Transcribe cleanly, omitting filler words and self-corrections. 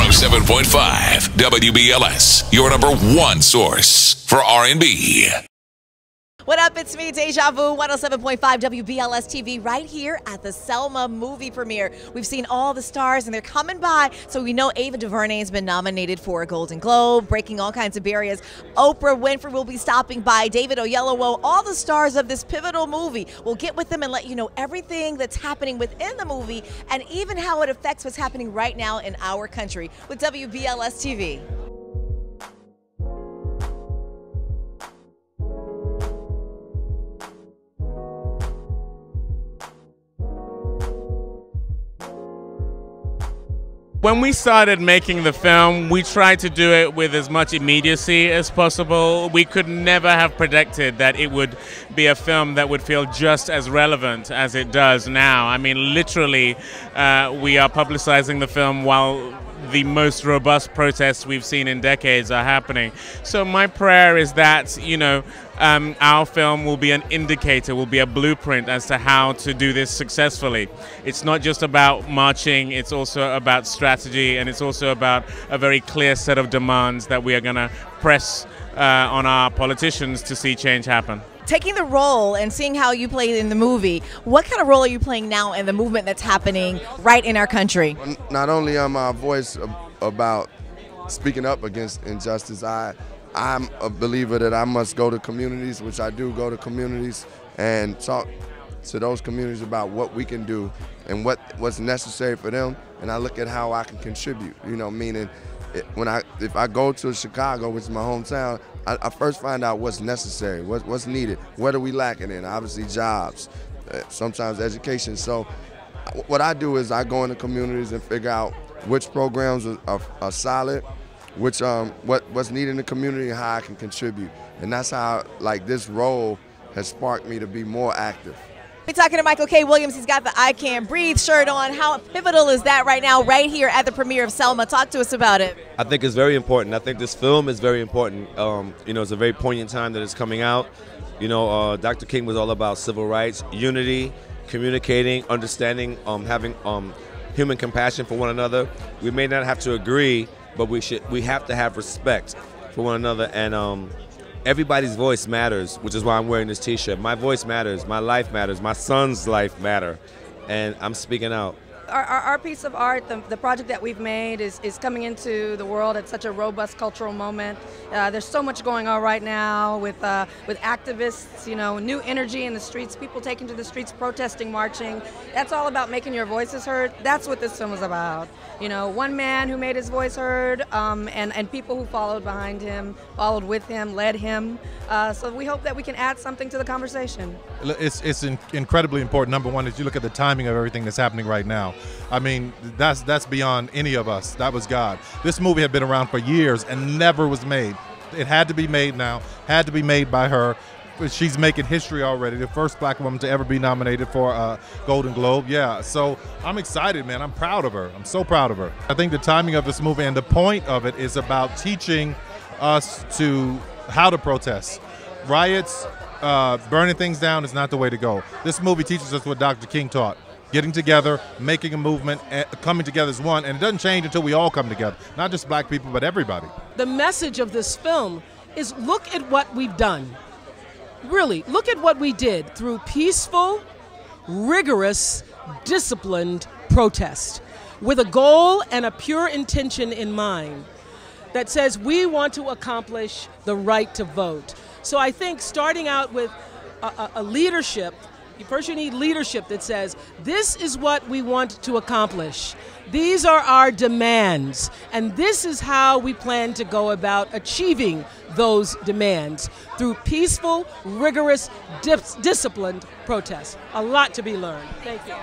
107.5 WBLS, your number one source for R&B. What up? It's me, Deja Vu, 107.5 WBLS TV, right here at the Selma movie premiere. We've seen all the stars, and they're coming by. So we know Ava DuVernay has been nominated for a Golden Globe, breaking all kinds of barriers. Oprah Winfrey will be stopping by. David Oyelowo, all the stars of this pivotal movie. We'll get with them and let you know everything that's happening within the movie, and even how it affects what's happening right now in our country with WBLS TV. When we started making the film, we tried to do it with as much immediacy as possible. We could never have predicted that it would be a film that would feel just as relevant as it does now. I mean, literally, we are publicizing the film while the most robust protests we've seen in decades are happening. So my prayer is that, our film will be an indicator, will be a blueprint as to how to do this successfully. It's not just about marching, it's also about strategy, and it's also about a very clear set of demands that we are going to press on our politicians to see change happen. Taking the role and seeing how you played in the movie, what kind of role are you playing now in the movement that's happening right in our country? Not only am I a voice about speaking up against injustice, I'm a believer that I must go to communities, which I do go to communities, and talk to those communities about what we can do and what's necessary for them, and I look at how I can contribute, meaning if I go to Chicago, which is my hometown, I first find out what's necessary, what's needed, what are we lacking in, obviously jobs, sometimes education. So what I do is I go into communities and figure out which programs are solid, what's needed in the community and how I can contribute. And that's how this role has sparked me to be more active. We're talking to Michael K. Williams. He's got the I Can't Breathe shirt on. How pivotal is that right now, right here at the premiere of Selma? Talk to us about it. I think it's very important. I think this film is very important. It's a very poignant time that it's coming out. Dr. King was all about civil rights, unity, communicating, understanding, having human compassion for one another. We may not have to agree, but we have to have respect for one another, and everybody's voice matters, which is why I'm wearing this T-shirt. My voice matters, my life matters, my son's life matters, and I'm speaking out. Our piece of art, the project that we've made, is coming into the world at such a robust cultural moment. There's so much going on right now with activists, new energy in the streets, people taking to the streets, protesting, marching. That's all about making your voices heard. That's what this film is about. One man who made his voice heard, and people who followed behind him, followed with him, led him. So we hope that we can add something to the conversation. It's incredibly important. Number one is you look at the timing of everything that's happening right now. I mean, that's beyond any of us. That was God. This movie had been around for years and never was made. It had to be made now, had to be made by her. She's making history already, the first black woman to ever be nominated for a Golden Globe. Yeah, so I'm excited, man. I'm proud of her. I'm so proud of her. I think the timing of this movie and the point of it is about teaching us how to protest. Riots, burning things down is not the way to go. This movie teaches us what Dr. King taught. Getting together, making a movement, coming together as one, and it doesn't change until we all come together. Not just black people, but everybody. The message of this film is look at what we've done. Really, look at what we did through peaceful, rigorous, disciplined protest with a goal and a pure intention in mind that says we want to accomplish the right to vote. So I think starting out with a leadership, first you need leadership that says, this is what we want to accomplish. These are our demands, and this is how we plan to go about achieving those demands through peaceful, rigorous, disciplined protest. A lot to be learned. Thank you.